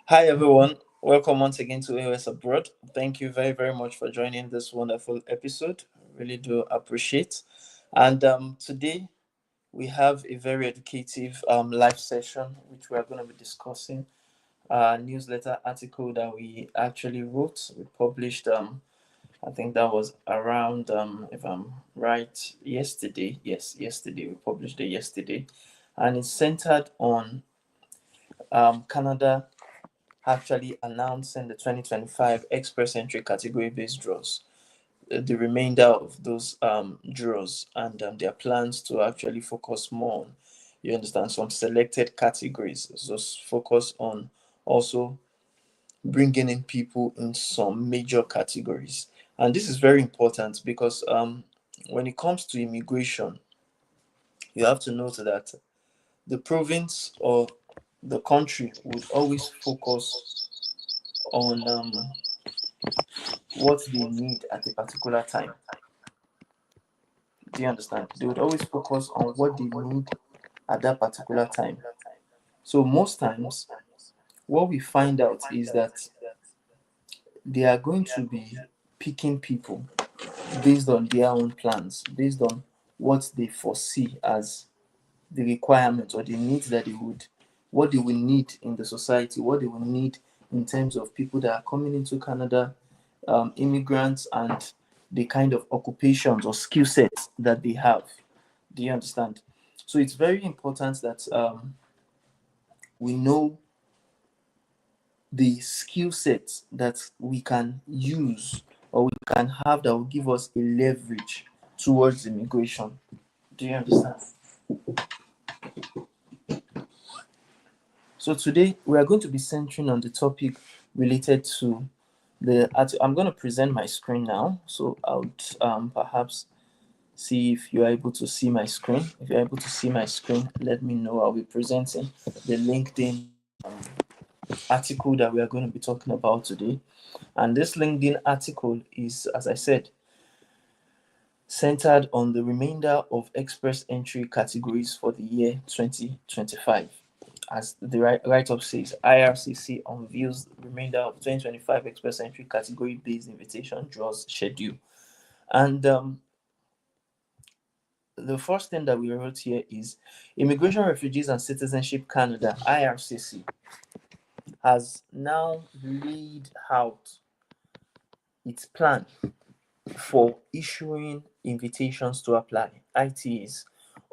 Hi, everyone. Welcome once again to A.O.S Abroad. Thank you very, very much for joining this wonderful episode. Really do appreciate. And today we have a very educative live session, which we are going to be discussing a newsletter article that we actually wrote. We published, I think that was around, if I'm right, yesterday. Yes, yesterday. We published it yesterday. And it's centered on Canada actually announcing the 2025 express entry category based draws, the remainder of those draws, and their plans to actually focus more on, you understand, some selected categories. So focus on also bringing in people in some major categories. And this is very important because when it comes to immigration, you have to note that the province or the country would always focus on what they need at a particular time. Do you understand? They would always focus on what they need at that particular time. So most times, what we find out is that they are going to be picking people based on their own plans, based on what they foresee as the requirements or the needs that what they will need in the society, what they will need in terms of people that are coming into Canada, immigrants, and the kind of occupations or skill sets that they have. Do you understand? So it's very important that we know the skill sets that we can use or we can have that will give us a leverage towards immigration. Do you understand? So today we are going to be centering on the topic related to I'm going to present my screen now. So I would perhaps see if you are able to see my screen. If you're able to see my screen, let me know. I'll be presenting the LinkedIn article that we are going to be talking about today. And this LinkedIn article is, as I said, centered on the remainder of express entry categories for the year 2025. As the write-up says, IRCC unveils the remainder of 2025 express entry category-based invitation draws schedule. And the first thing that we wrote here is Immigration, Refugees and Citizenship Canada, IRCC, has now laid out its plan for issuing invitations to apply, ITAs,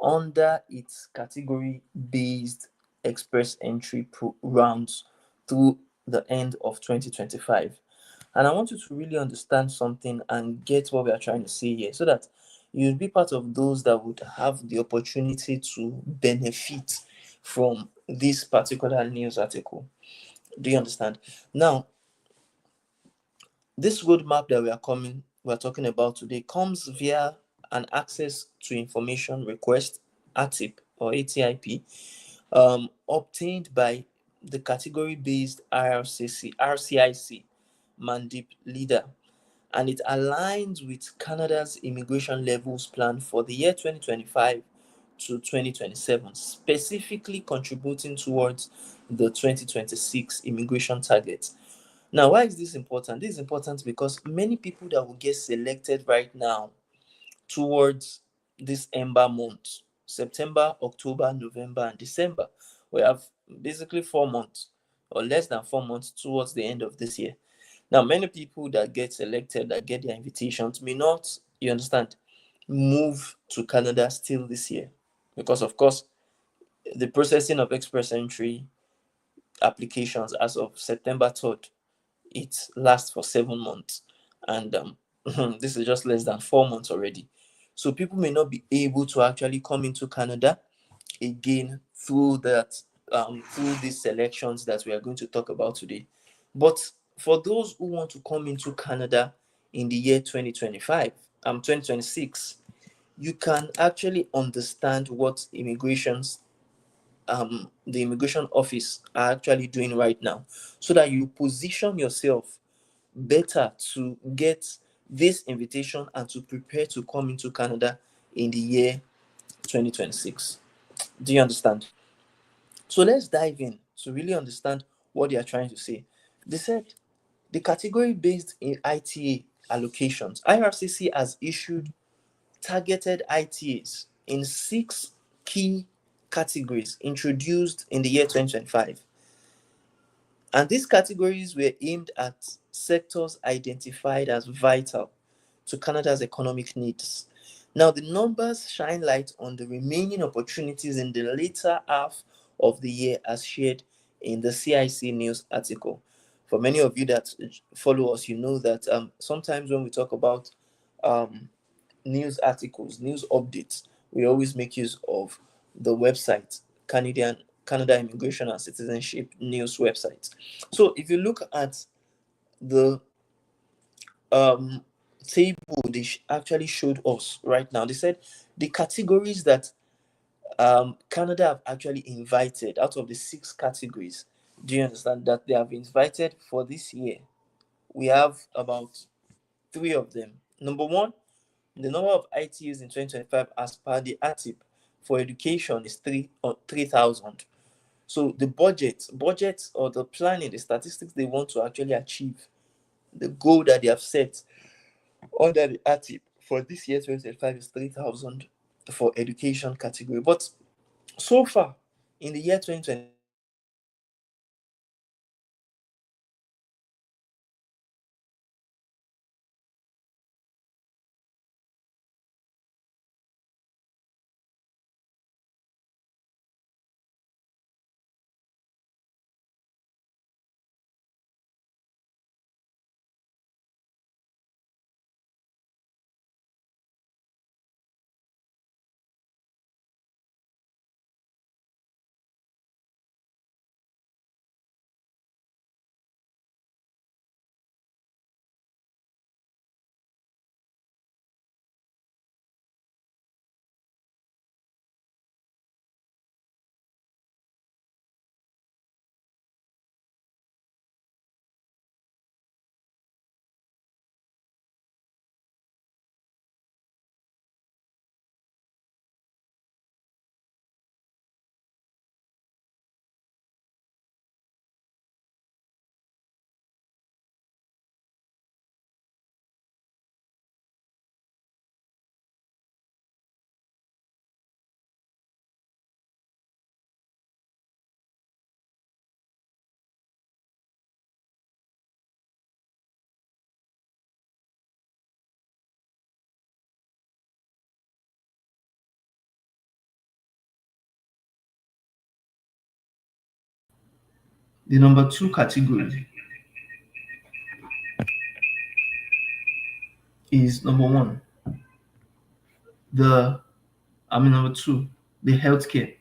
under its category-based express entry rounds through the end of 2025. And I want you to really understand something and get what we are trying to say here so that you'll be part of those that would have the opportunity to benefit from this particular news article. Do you understand? Now, this roadmap that we're talking about today comes via an access to information request, ATIP or ATIP, obtained by the category-based RCIC Mandeep Lidher, and it aligns with Canada's immigration levels plan for the year 2025 to 2027, specifically contributing towards the 2026 immigration targets. Now, why is this important? This is important because many people that will get selected right now towards this ember month, September, October, November, and December, we have basically 4 months or less than 4 months towards the end of this year. Now, many people that get selected, that get their invitations, may not, you understand, move to Canada still this year. Because, of course, the processing of express entry applications as of September 3rd, it lasts for 7 months. And this is just less than 4 months already. So people may not be able to actually come into Canada again through these selections that we are going to talk about today. But for those who want to come into Canada in the year 2026, you can actually understand what the immigration office are actually doing right now, so that you position yourself better to get this invitation and to prepare to come into Canada in the year 2026. Do you understand? So let's dive in to really understand what they are trying to say. They said the category based in ITA allocations, IRCC has issued targeted ITAs in 6 key categories introduced in the year 2025. And these categories were aimed at sectors identified as vital to Canada's economic needs. Now, the numbers shine light on the remaining opportunities in the later half of the year, as shared in the CIC news article. For many of you that follow us, you know that sometimes when we talk about um, news articles, news updates, we always make use of the website, Canada Immigration and Citizenship News website. So if you look at the um, table they actually showed us right now, they said the categories that Canada have actually invited out of the 6 categories. Do you understand that they have invited for this year? We have about 3 of them. Number one, the number of ITUs in 2025 as per the ATIP for education is 3,000. So the budget or the planning, the statistics they want to actually achieve, the goal that they have set under the ATIP for this year 2025 is 3,000 for education category. But so far in the year 2020, the number 2 category is number 1, number 2, the healthcare.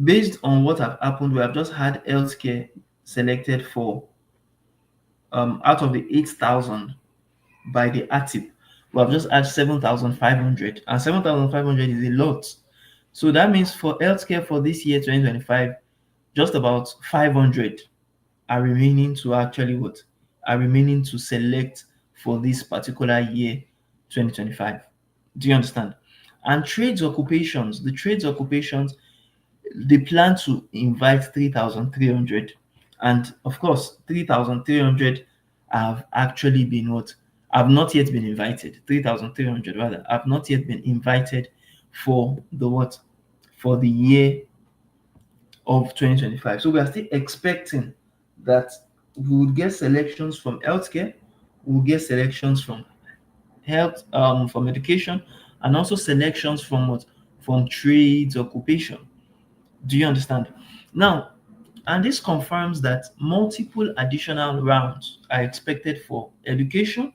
Based on what have happened, we have just had healthcare selected for out of the 8,000 by the ATIP. We have just had 7,500, and 7,500 is a lot. So that means for healthcare for this year 2025, just about 500 are remaining to actually what are remaining to select for this particular year 2025. Do you understand? And the trades occupations, they plan to invite 3,300, and of course 3,300 have actually been what have not yet been invited. 3,300 rather have not yet been invited for the what for the year of 2025. So we are still expecting that we would get selections from healthcare, we'll get selections from health, from education, and also selections from what from trades occupation. Do you understand? Now, and this confirms that multiple additional rounds are expected for education,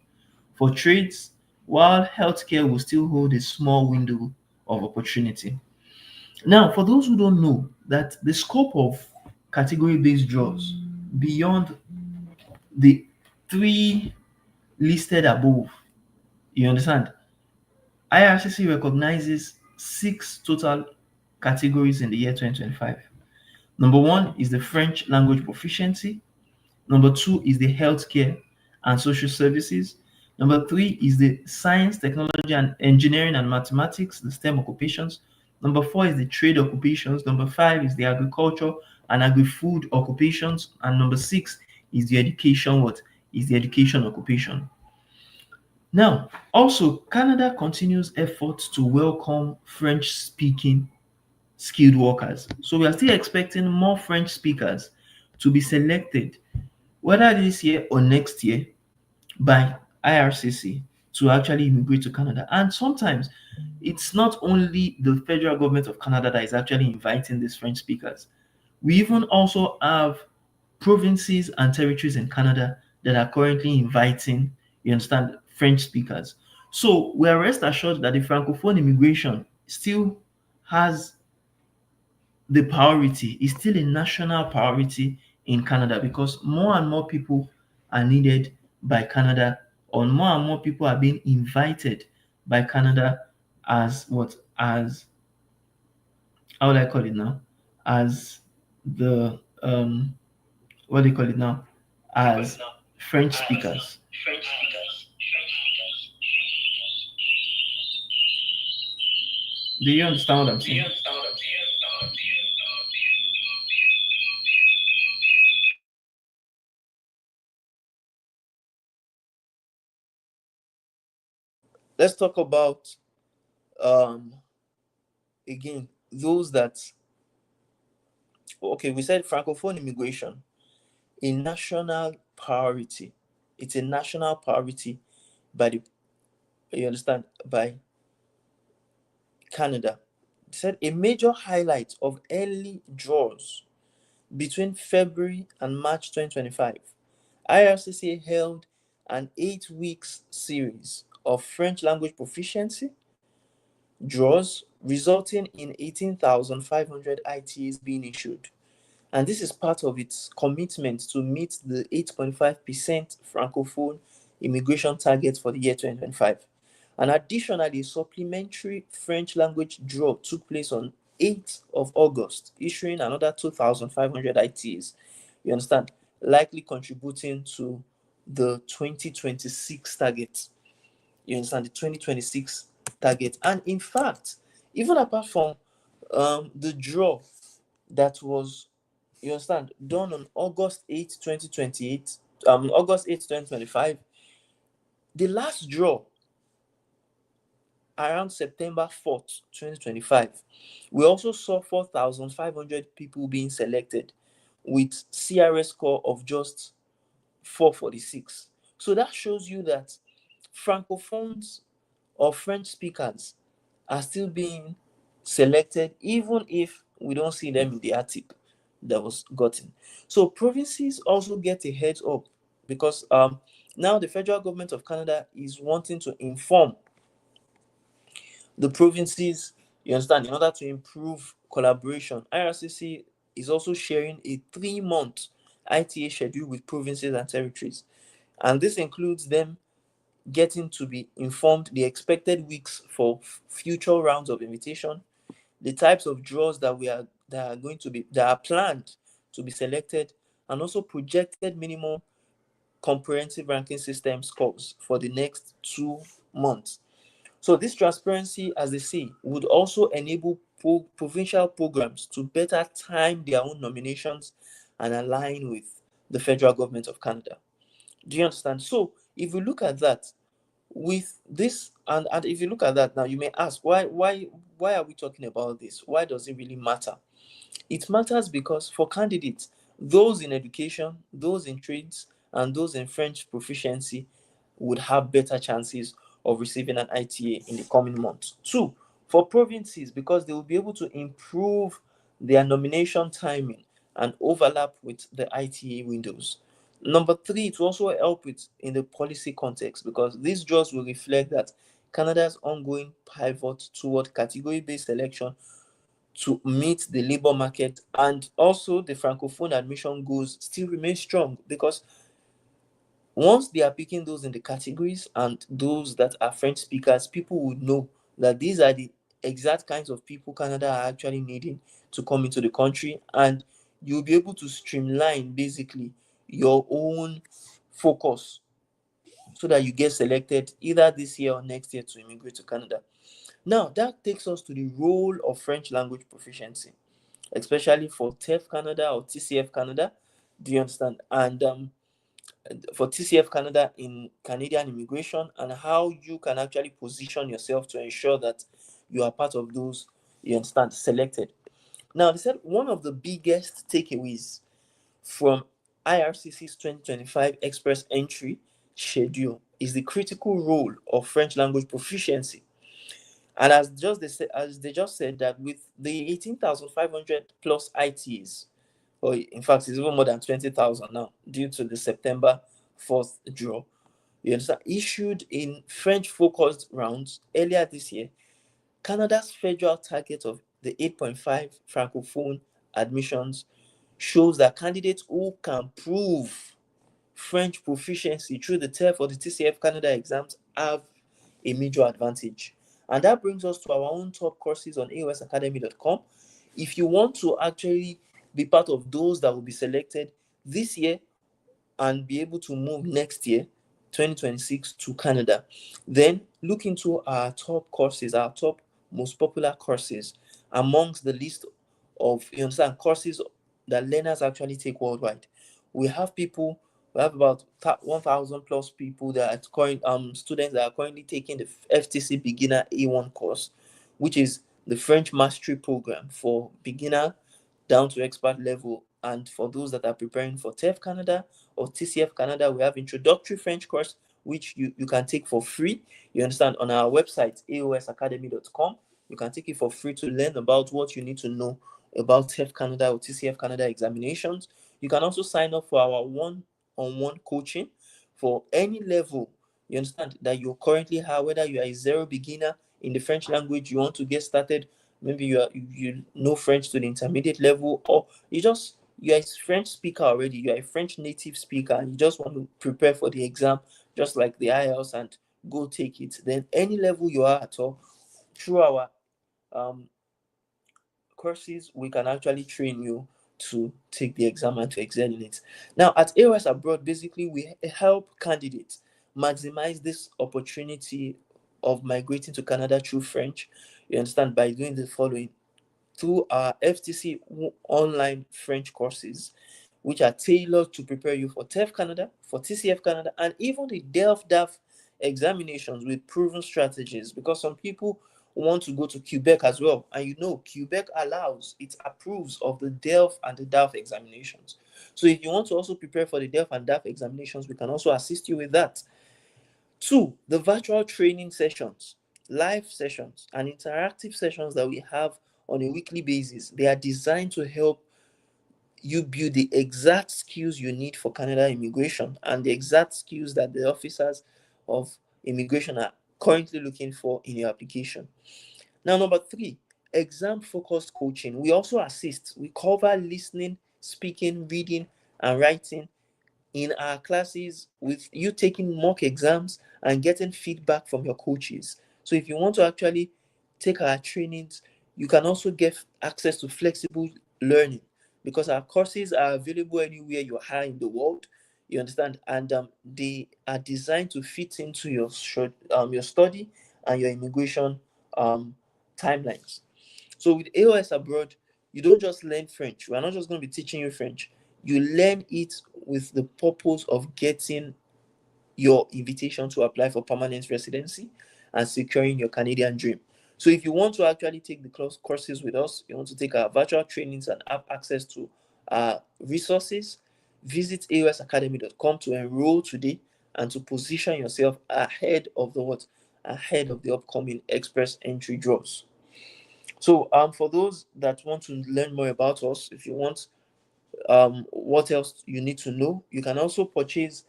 for trades, while healthcare will still hold a small window of opportunity. Now, for those who don't know, that the scope of category-based draws beyond the 3 listed above, you understand? IRCC recognizes 6 total categories in the year 2025. Number 1 is the French language proficiency. Number 2 is the healthcare and social services. Number 3 is the science, technology, and engineering and mathematics, the STEM occupations. Number 4 is the trade occupations. Number 5 is the agriculture and agri-food occupations. And number 6 is the education what? Is the education occupation. Now, also, Canada continues efforts to welcome French-speaking skilled workers. So we are still expecting more French speakers to be selected, whether this year or next year, by IRCC to actually immigrate to Canada. And sometimes it's not only the federal government of Canada that is actually inviting these French speakers. We even also have provinces and territories in Canada that are currently inviting, you understand, French speakers. So we are rest assured that the Francophone immigration still has the priority, is still a national priority in Canada, because more and more people are needed by Canada, or more and more people are being invited by Canada as what? As, how would I call it now? As the what do you call it now? As French speakers. Do you understand what I'm saying? Let's talk about um again those that, okay, we said Francophone immigration, a national priority. It's a national priority by the, you understand, by Canada. It said a major highlight of early draws between February and March 2025, IRCC held an 8 weeks series of French language proficiency draws, resulting in 18,500 ITAs being issued. And this is part of its commitment to meet the 8.5% Francophone immigration target for the year 2025. And additionally, a supplementary French language draw took place on 8th of August, issuing another 2,500 ITs. You understand? Likely contributing to the 2026 target. You understand? The 2026 target. And in fact, even apart from the draw that was, you understand, done on August 8th, 2028, August 8th, 2025, the last draw around September 4th, 2025, we also saw 4,500 people being selected with CRS score of just 446. So that shows you that Francophones or French speakers are still being selected, even if we don't see them in the ATIP that was gotten. So provinces also get a heads up, because now the federal government of Canada is wanting to inform the provinces, you understand, in order to improve collaboration. IRCC is also sharing a 3-month ITA schedule with provinces and territories. And this includes them getting to be informed the expected weeks for future rounds of invitation, the types of draws that are going to be, that are planned to be selected, and also projected minimum comprehensive ranking system scores for the next 2 months. So this transparency, as they say, would also enable provincial programs to better time their own nominations and align with the federal government of Canada. Do you understand? So if you look at that, with this, and if you look at that now, you may ask, why are we talking about this? Why does it really matter? It matters because for candidates, those in education, those in trades, and those in French proficiency would have better chances of receiving an ITA in the coming months. Two, for provinces, because they will be able to improve their nomination timing and overlap with the ITA windows. Number three, it will also help with in the policy context, because this just will reflect that Canada's ongoing pivot toward category-based selection to meet the labor market, and also the francophone admission goals still remain strong, because once they are picking those in the categories and those that are French speakers, people would know that these are the exact kinds of people Canada are actually needing to come into the country, and you'll be able to streamline basically your own focus so that you get selected either this year or next year to immigrate to Canada. Now, that takes us to the role of French language proficiency. especially for TEF Canada or TCF Canada. Do you understand? And for TCF Canada in Canadian immigration, and how you can actually position yourself to ensure that you are part of those, you understand, selected. Now, they said one of the biggest takeaways from IRCC's 2025 Express Entry schedule is the critical role of French language proficiency. And as they just said that with the 18,500 plus ITAs, or in fact, it's even more than 20,000 now due to the September 4th draw, you understand, issued in French focused rounds earlier this year, Canada's federal target of the 8.5 francophone admissions shows that candidates who can prove French proficiency through the TEF or the TCF Canada exams have a major advantage. And that brings us to our own top courses on aosacademy.com. If you want to actually be part of those that will be selected this year and be able to move next year, 2026, to Canada, then look into our top courses, our top most popular courses amongst the list of, you understand, courses that learners actually take worldwide. We have people, we have about 1,000 plus people that are students that are currently taking the FTC Beginner A1 course, which is the French mastery program for beginner down to expert level. And for those that are preparing for TEF Canada or TCF Canada, we have introductory French course, which you can take for free. You understand, on our website, aosacademy.com. You can take it for free to learn about what you need to know about TEF Canada or TCF Canada examinations. You can also sign up for our one-on-one coaching for any level, you understand, that you currently have, whether you are a zero beginner in the French language, you want to get started, maybe you know French to the intermediate level, or you're a French speaker already, you're a French native speaker, and you just want to prepare for the exam, just like the IELTS, and go take it. Then any level you are at all, through our um, courses, we can actually train you to take the exam and to excel in it. Now, at A.O.S Abroad, basically, we help candidates maximize this opportunity of migrating to Canada through French. You understand, by doing the following: through our FTC online French courses, which are tailored to prepare you for TEF Canada, for TCF Canada, and even the DELF-DAF examinations with proven strategies. Because some people want to go to Quebec as well, and Quebec it approves of the DELF and the DAF examinations. So if you want to also prepare for the DELF and DAF examinations, we can also assist you with that. Two, the virtual training sessions, live sessions, and interactive sessions that we have on a weekly basis. They are designed to help you build the exact skills you need for Canada immigration and the exact skills that the officers of immigration are currently looking for in your application. Now, number three, exam focused coaching. We also assist. We cover listening, speaking, reading, and writing in our classes, with you taking mock exams and getting feedback from your coaches. So if you want to actually take our trainings, you can also get access to flexible learning, because our courses are available anywhere you are in the world. You understand, and they are designed to fit into your study and your immigration um, timelines. So with A.O.S Abroad, you don't just learn French. We're not just going to be teaching you French. You learn it with the purpose of getting your invitation to apply for permanent residency and securing your Canadian dream. So if you want to actually take the courses with us, you want to take our virtual trainings and have access to our resources, visit aosacademy.com to enroll today and to position yourself ahead of the upcoming express entry draws. So for those that want to learn more about us, if you want what else you need to know, you can also purchase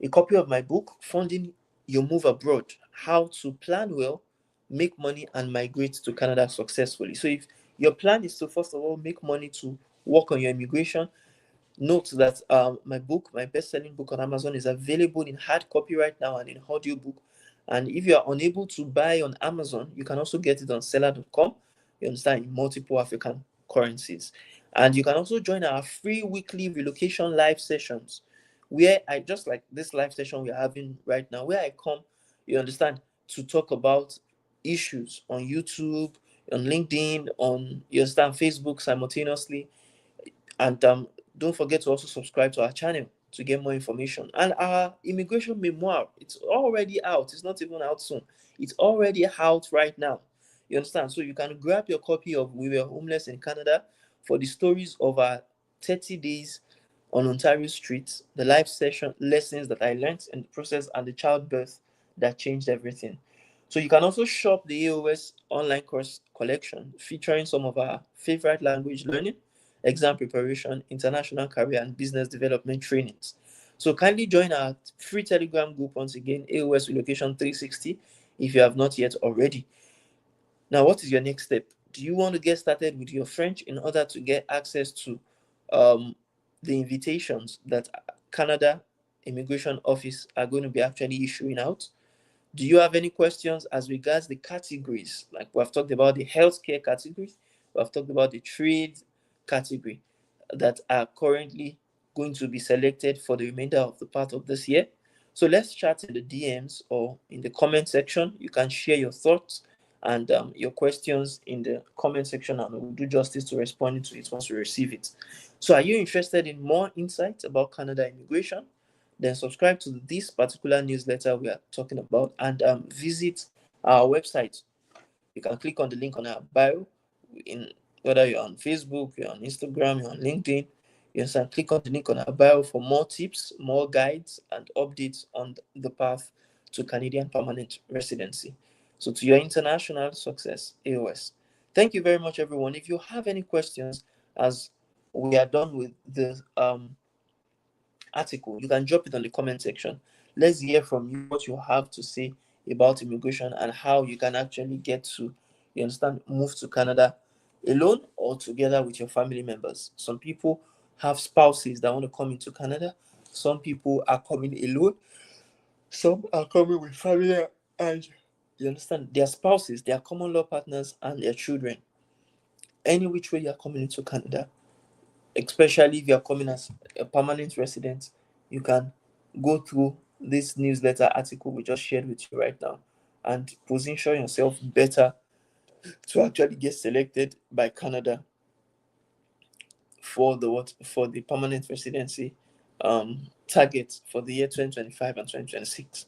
a copy of my book, Funding Your Move Abroad: How to Plan Well, Make Money, and Migrate to Canada Successfully. So if your plan is to first of all make money to work on your immigration, note that my best-selling book on Amazon is available in hard copy right now and in audiobook. And if you are unable to buy on Amazon, you can also get it on seller.com. You understand, in multiple African currencies. And you can also join our free weekly relocation live sessions, where I, just like this live session we're having right now, where I come, you understand, to talk about issues on YouTube, on LinkedIn, on your Facebook simultaneously. And don't forget to also subscribe to our channel to get more information. And our immigration memoir, it's already out. It's not even out soon. It's already out right now. You understand? So you can grab your copy of We Were Homeless in Canada for the stories of our 30 days on Ontario streets, the life session lessons that I learned in the process, and the childbirth that changed everything. So you can also shop the A.O.S online course collection featuring some of our favorite language learning, exam preparation, international career, and business development trainings. So kindly join our free Telegram group once again, A.O.S Relocation 360, if you have not yet already. Now, what is your next step? Do you want to get started with your French in order to get access to um, the invitations that Canada Immigration Office are going to be actually issuing out? Do you have any questions as regards the categories? Like we have talked about the healthcare categories, we have talked about the trade category that are currently going to be selected for the remainder of the part of this year. So let's chat in the DMs or in the comment section. You can share your thoughts and your questions in the comment section, and we'll do justice to responding to it once we receive it. So, are you interested in more insights about Canada immigration? Then subscribe to this particular newsletter we are talking about, and visit our website. You can click on the link on our bio, in whether you're on Facebook, you're on Instagram, you're on LinkedIn. You can click on the link on our bio for more tips, more guides, and updates on the path to Canadian permanent residency. So to your international success, A.O.S. Thank you very much, everyone. If you have any questions as we are done with the article, you can drop it on the comment section. Let's hear from you what you have to say about immigration and how you can actually get to, you understand, move to Canada alone or together with your family members. Some people have spouses that want to come into Canada. Some people are coming alone. Some are coming with family and, you understand, their spouses, their common law partners, and their children. Any which way you are coming into Canada, especially if you're coming as a permanent resident, you can go through this newsletter article we just shared with you right now and position yourself better to actually get selected by Canada for the permanent residency target for the year 2025 and 2026.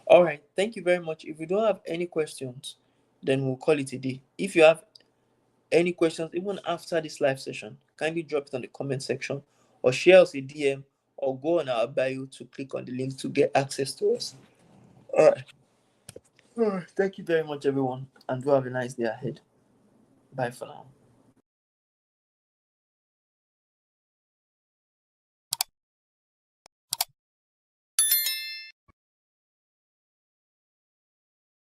All right, thank you very much. If you don't have any questions, then we'll call it a day. If you have any questions, even after this live session, kindly drop it on the comment section or share us a DM or go on our bio to click on the link to get access to us. All right. All right. Thank you very much, everyone, and do have a nice day ahead. Bye for now.